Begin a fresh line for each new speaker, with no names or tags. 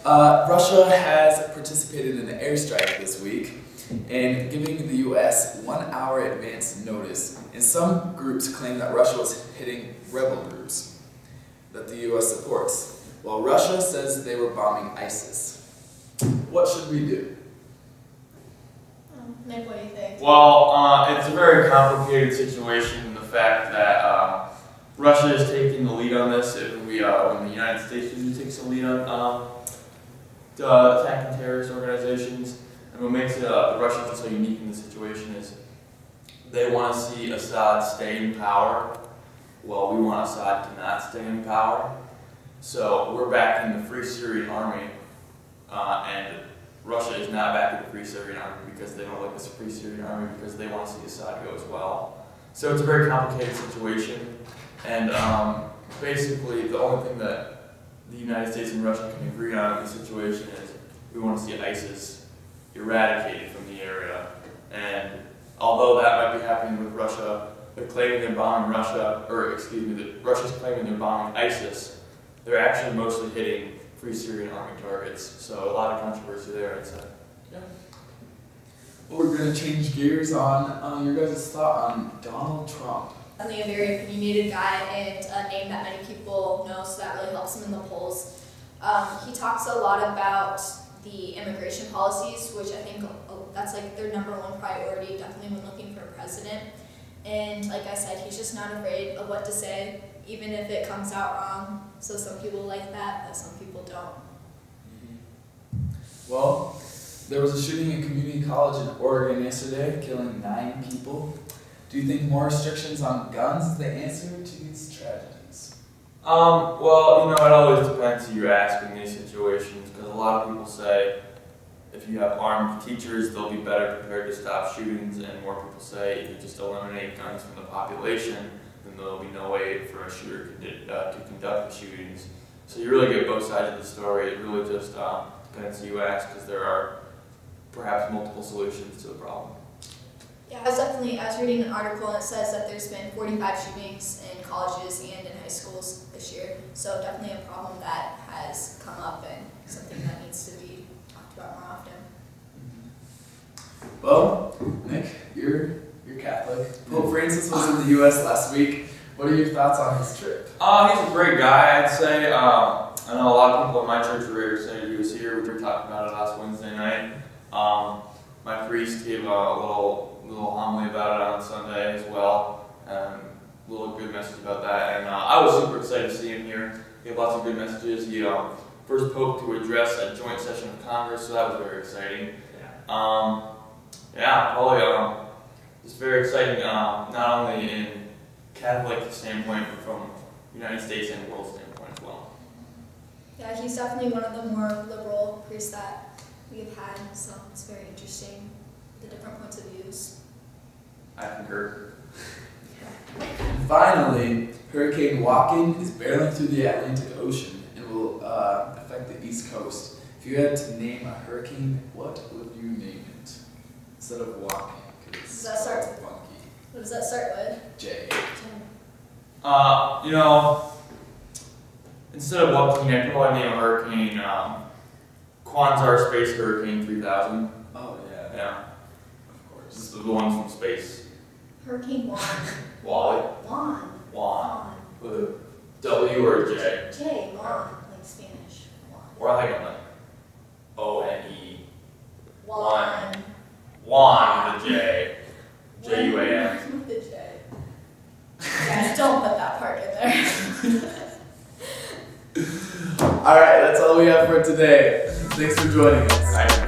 Russia has participated in an airstrike this week and giving the U.S. 1 hour advance notice. And some groups claim that Russia was hitting rebel groups that the U.S. supports, while Russia says they were bombing ISIS. What should we do?
Nick, what do you think?
Well, it's a very complicated situation in the fact that Russia is taking the lead on this, and when the United States usually takes the lead on attacking terrorist organizations. And what makes the Russians so unique in this situation is they want to see Assad stay in power. Well, we want Assad to not stay in power. So we're backing the Free Syrian Army, and Russia is not backing the Free Syrian Army because they don't like the Free Syrian Army, because they want to see Assad go as well. So it's a very complicated situation, and basically the only thing that the United States and Russia can agree on in this situation is we want to see ISIS eradicated from the area. And although that might be happening with Russia, they're claiming they're bombing Russia, or excuse me, that Russia's claiming they're bombing ISIS. They're actually mostly hitting Free Syrian Army targets. So a lot of controversy there, I'd say. Yeah.
Well, we're going to change gears on your guys' thought on Donald Trump.
Definitely a very opinionated guy and a name that many people know, so that really helps him in the polls. He talks a lot about the immigration policies, which I think that's like their #1 priority, definitely when looking for a president. And like I said, he's just not afraid of what to say, even if it comes out wrong. So some people like that, but some people don't.
Well, there was a shooting at community college in Oregon yesterday, killing 9 people. Do you think more restrictions on guns is the answer to these tragedies?
Well, it always depends who you ask in these situations, because a lot of people say if you have armed teachers, they'll be better prepared to stop shootings, and more people say if you just eliminate guns from the population, then there'll be no way for a shooter to conduct the shootings. So you really get both sides of the story. It really just depends who you ask, because there are perhaps multiple solutions to the problem.
Yeah, I was reading an article, and it says that there's been 45 shootings in colleges and in high schools this year. So definitely a problem that has come up and something that needs to be talked about more often.
Well, Nick, you're Catholic. Pope Francis was in the U.S. last week. What are your thoughts on his trip?
He's a great guy, I'd say. I know a lot of people at my church are very excited he was here. We were talking about it last Wednesday night. My priest gave a little homily about it on Sunday as well. A little good message about that. And I was super excited to see him here. He had lots of good messages. He first pope to address a joint session of Congress, so that was very exciting. Probably it's very exciting, not only in Catholic standpoint, but from United States and world standpoint as well.
Yeah, he's definitely one of the more liberal priests that we've had, so it's very interesting, the different points of views.
I concur.
And finally, Hurricane Joaquin is barreling through the Atlantic Ocean and will affect the East Coast. If you had to name a hurricane, what would you name it instead of Joaquin?
Does that start with?
Funky.
What does that start with?
J.
Instead of Joaquin, I'd probably name a hurricane Quasar Space Hurricane 3000.
Oh, yeah.
Yeah.
Of course.
This is the ones from space.
Hurricane Juan.
Wally.
Juan.
With a W or a J?
J. Juan, like Spanish.
Or I think I'm like O-N-E.
Juan.
Juan with a J. J-U-A-N.
With a J. Guys, don't put that part in there.
Alright, that's all we have for today. Thanks for joining us.